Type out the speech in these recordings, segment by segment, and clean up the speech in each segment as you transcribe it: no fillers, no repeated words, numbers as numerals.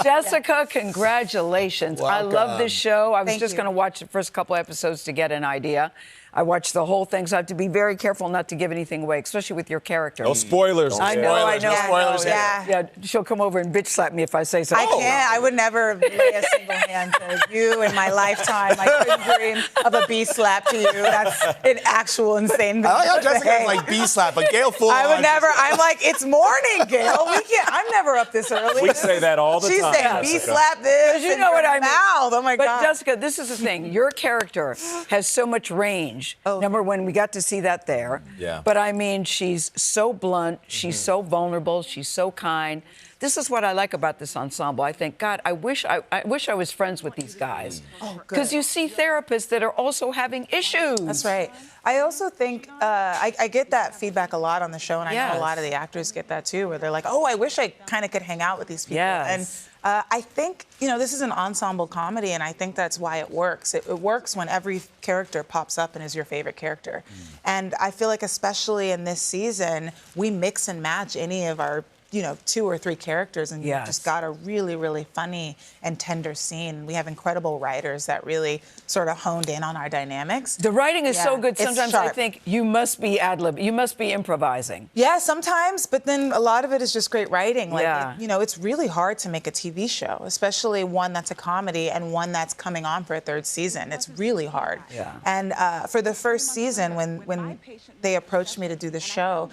Jessica, congratulations. I love this show. I was just going to watch the first couple episodes to get an idea. I watched the whole thing, so I have to be very careful not to give anything away, especially with your character. No spoilers. I know. No spoilers. Yeah, she'll come over and bitch slap me if I say so. I can't. I would never lay a single hand to you in my lifetime. I couldn't dream of a bee slap to you. That's an actual insane thing. I like how Jessica's like bee slap, but Gayle full I on. would never. I'm like, it's morning, Gayle. We can't. I'm never up this early. We say that all the time. She's saying bee slap this. You know what I mean? Mouth. Oh my but God. Jessica, this is the thing. Your character has so much range. Number one, we got to see that there. Yeah. But I mean, she's so blunt. She's so vulnerable. She's so kind. This is what I like about this ensemble. I think, God, I wish I was friends with these guys. Because you see therapists that are also having issues. That's right. I also think I get that feedback a lot on the show, and I know a lot of the actors get that too, where they're like, "Oh, I wish I kind of could hang out with these people." And I think this is an ensemble comedy, and I think that's why it works. It works when every character pops up and is your favorite character. And I feel like, especially in this season, we mix and match any of our 2 or 3 characters, and you just got a really, really funny and tender scene. We have incredible writers that really sort of honed in on our dynamics. The writing is so good. Sometimes I sharp. think you must be ad-lib. You must be improvising. Yeah, sometimes, but then a lot of it is just great writing. Like, it's really hard to make a TV show, especially one that's a comedy and one that's coming on for a 3rd season. It's really hard. Yeah. And for the first season, when they approached me to do the show,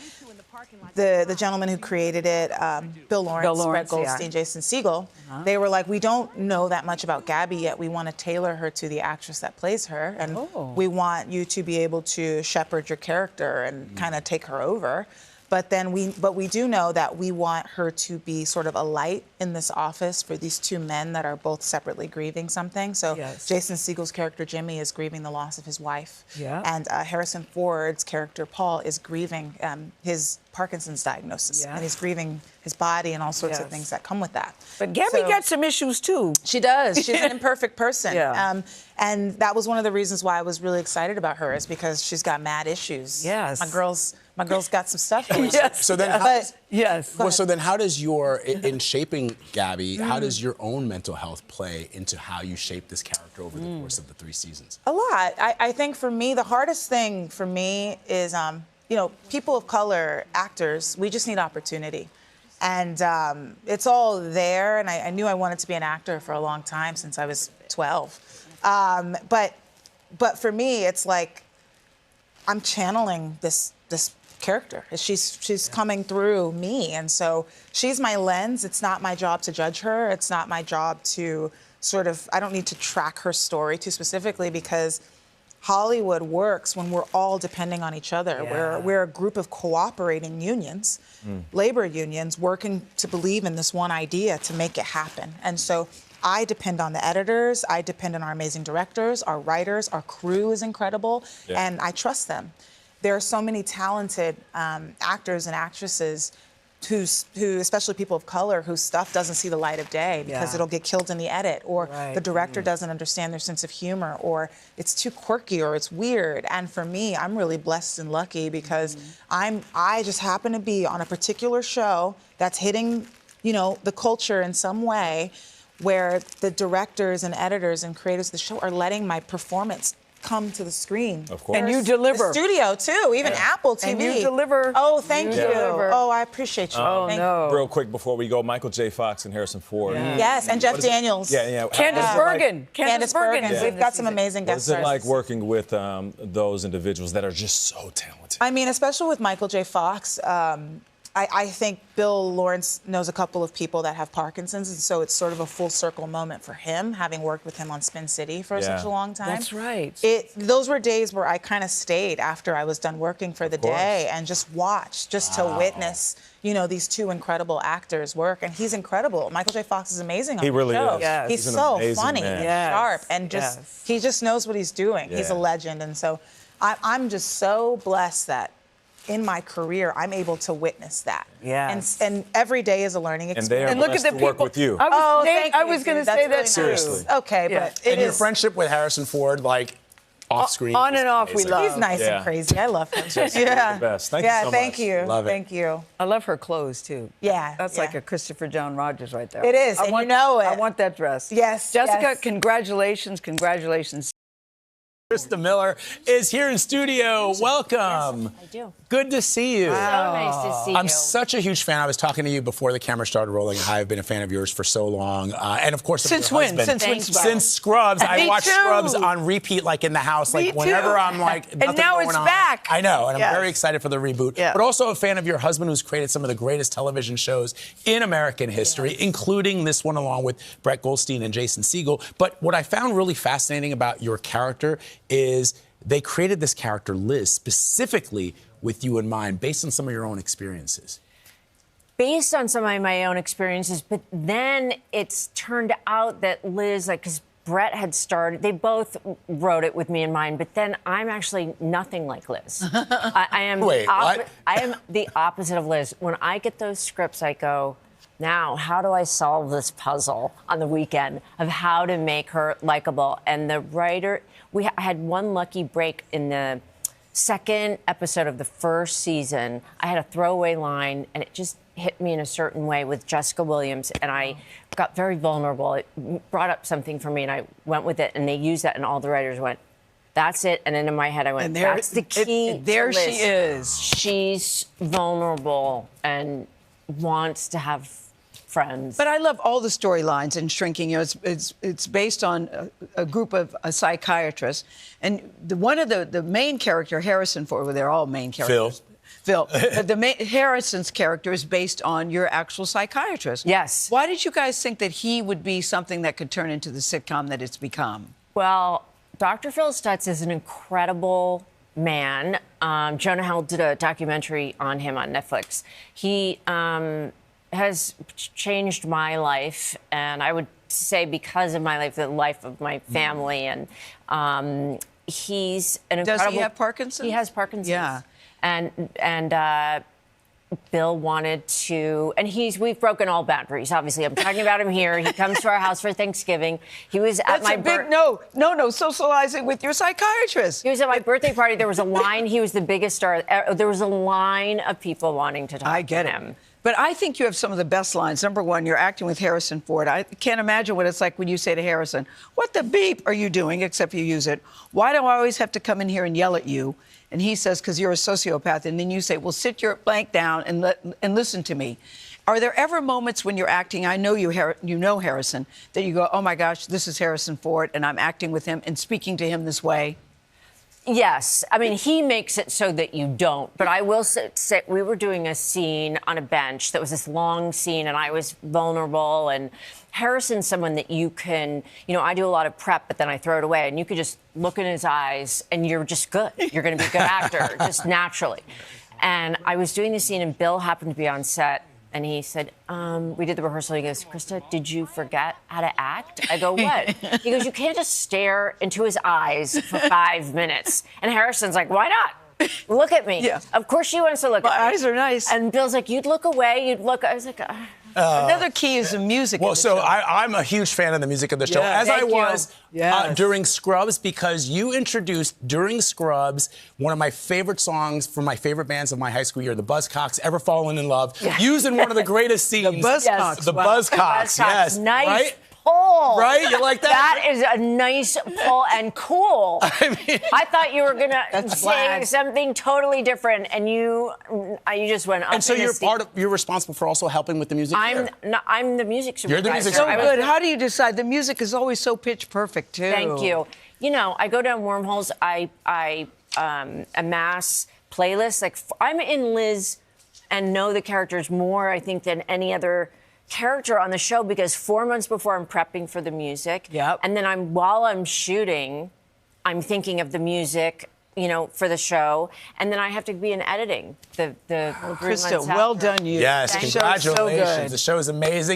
the gentleman who created it, Bill Lawrence, Brett Goldstein, Jason Segel, they were like, we don't know that much about Gabby yet. We want to tailor her to the actress that plays her, and we want you to be able to shepherd your character and kind of take her over. But we do know that we want her to be sort of a light in this office for these 2 men that are both separately grieving something. So Jason Segel's character Jimmy is grieving the loss of his wife, and Harrison Ford's character Paul is grieving his Parkinson's diagnosis, and he's grieving his body and all sorts of things that come with that. But Gabby got some issues too. She does. She's an imperfect person. And that was one of the reasons why I was really excited about her, is because she's got mad issues. My girl's got some stuff going on. So then, so then, how does in shaping Gabby, how does your own mental health play into how you shape this character over the course of the 3 seasons? A lot. I think for me, the hardest thing for me is, people of color, actors, we just need opportunity. And it's all there, and I knew I wanted to be an actor for a long time, since I was 12. But for me, it's like I'm channeling this character. She's coming through me, and so she's my lens. It's not my job to judge her. It's not my job to I don't need to track her story too specifically, because Hollywood works when we're all depending on each other. We're a group of cooperating unions, labor unions, working to believe in this one idea to make it happen. And so I depend on the editors, I depend on our amazing directors, our writers, our crew is incredible, and I trust them. There are so many talented actors and actresses who, especially people of color, whose stuff doesn't see the light of day because it'll get killed in the edit, or the director doesn't understand their sense of humor, or it's too quirky, or it's weird. And for me, I'm really blessed and lucky, because I just happen to be on a particular show that's hitting, the culture in some way, where the directors and editors and creators of the show are letting my performance come to the screen. Of course. And you deliver. The studio, too, even Apple TV. And you deliver. Oh, thank you. Oh, I appreciate you. Thank you. Real quick before we go, Michael J. Fox and Harrison Ford. Yes, and Jeff Daniels. Candace Bergen. Candace Bergen. We've got some amazing guest stars. What's it like working with those individuals that are just so talented? I mean, especially with Michael J. Fox, I think Bill Lawrence knows a couple of people that have Parkinson's, and so it's sort of a full circle moment for him, having worked with him on Spin City for such a long time. That's right. Those were days where I kind of stayed after I was done working for the day and just watched, just to witness, these 2 incredible actors work. And he's incredible. Michael J. Fox is amazing on the show. He really is. Yes. He's so funny and sharp, and he just knows what he's doing. He's a legend. And so I'm just so blessed that in my career, I'm able to witness that. And every day is a learning experience. And they are blessed to work with you. I was going to say that Seriously. Okay, but and your friendship with Harrison Ford, off screen. On and off, we love. He's nice and crazy. I love him. Yeah. The best. Thank you so much. Thank you. Love it. Thank you. I love her clothes, too. Yeah. That's like a Christopher John Rogers right there. It is, and you know it. I want that dress. Yes, Jessica, yes. Congratulations. Christa Miller is here in studio. Welcome. Yes, I do. Good to see you. So nice to see you. I'm such a huge fan. I was talking to you before the camera started rolling. I've been a fan of yours for so long. And of course, Since your when? husband. Since Scrubs. I Me watch too. Scrubs on repeat, like in the house, like Me whenever too. I'm like, And nothing now going it's on. back. I know, and Yes. I'm very excited for the reboot. Yeah. But also a fan of your husband, who's created some of the greatest television shows in American history, including this one along with Brett Goldstein and Jason Segel. But what I found really fascinating about your character is they created this character, Liz, specifically with you in mind, based on some of your own experiences. Based on some of my own experiences, but then it's turned out that Liz, like, because Brett had started, they both wrote it with me in mind, but then I'm actually nothing like Liz. I am Wait, what? I am the opposite of Liz. When I get those scripts, I go, now, how do I solve this puzzle on the weekend of how to make her likable? And the writer, I had one lucky break in the second episode of the first season. I had a throwaway line, and it just hit me in a certain way with Jessica Williams, and I got very vulnerable. It brought up something for me, and I went with it, and they used that, and all the writers went, that's it. And then in my head, I went, that's the key. There to Liz. she is. She's vulnerable and wants to have friends. But I love all the storylines in Shrinking. You know, it's based on a group of psychiatrists, and one of the main character, Harrison Ford. Well, they're all main characters. Phil. But Harrison's character is based on your actual psychiatrist. Yes. Why did you guys think that he would be something that could turn into the sitcom that it's become? Well, Dr. Phil Stutz is an incredible man. Jonah Hill did a documentary on him on Netflix. He has changed my life, and I would say because of my life, the life of my family. And he's an incredible... Does he have Parkinson's? He has Parkinson's. Yeah. And Bill wanted to, and we've broken all boundaries. Obviously, I'm talking about him here. He comes to our house for Thanksgiving. He was at my socializing with your psychiatrist. He was at my birthday party. There was a line. He was the biggest star. There was a line of people wanting to talk I get to it. him. But I think you have some of the best lines. Number one, you're acting with Harrison Ford. I can't imagine what it's like when you say to Harrison, what the beep are you doing, except you use it. Why do I always have to come in here and yell at you? And he says, because you're a sociopath. And then you say, well, sit your blank down and listen to me. Are there ever moments when you're acting, I know you know Harrison, that you go, oh, my gosh, this is Harrison Ford, and I'm acting with him and speaking to him this way? Yes. I mean, he makes it so that you don't. But I will say, we were doing a scene on a bench that was this long scene, and I was vulnerable. And Harrison's someone that you can, I do a lot of prep, but then I throw it away. And you could just look in his eyes, and you're just good. You're going to be a good actor, just naturally. And I was doing the scene, and Bill happened to be on set. And he said, we did the rehearsal. He goes, Christa, did you forget how to act? I go, what? He goes, you can't just stare into his eyes for 5 minutes. And Harrison's like, why not? Look at me. Yeah. Of course she wants to look at me. My eyes are nice. And Bill's like, you'd look away. You'd look. I was like, another key is the music. Well, so I'm a huge fan of the music of the show, as I was during Scrubs, because you introduced, during Scrubs, one of my favorite songs from my favorite bands of my high school year, the Buzzcocks, Ever Fallen in Love, used in one of the greatest scenes. The Buzzcocks. Yes. The Buzzcocks, yes. Nice. Right? Pull. Right? You like that? That is a nice pull and cool. I thought you were going to say glad. something totally different, and you just went up. And so you're responsible for also helping with the music. I'm the music supervisor. You're the music So supervisor. good. How do you decide? The music is always so pitch perfect, too. Thank you. I go down wormholes. I amass playlists. Like, I'm in Liz and know the characters more, I think, than any other character on the show, because 4 months before I'm prepping for the music. Yep. And then while I'm shooting, I'm thinking of the music, for the show. And then I have to be in editing. The 3 months Christa, after. well done, you. Yes, The show is so congratulations. good. The show is amazing.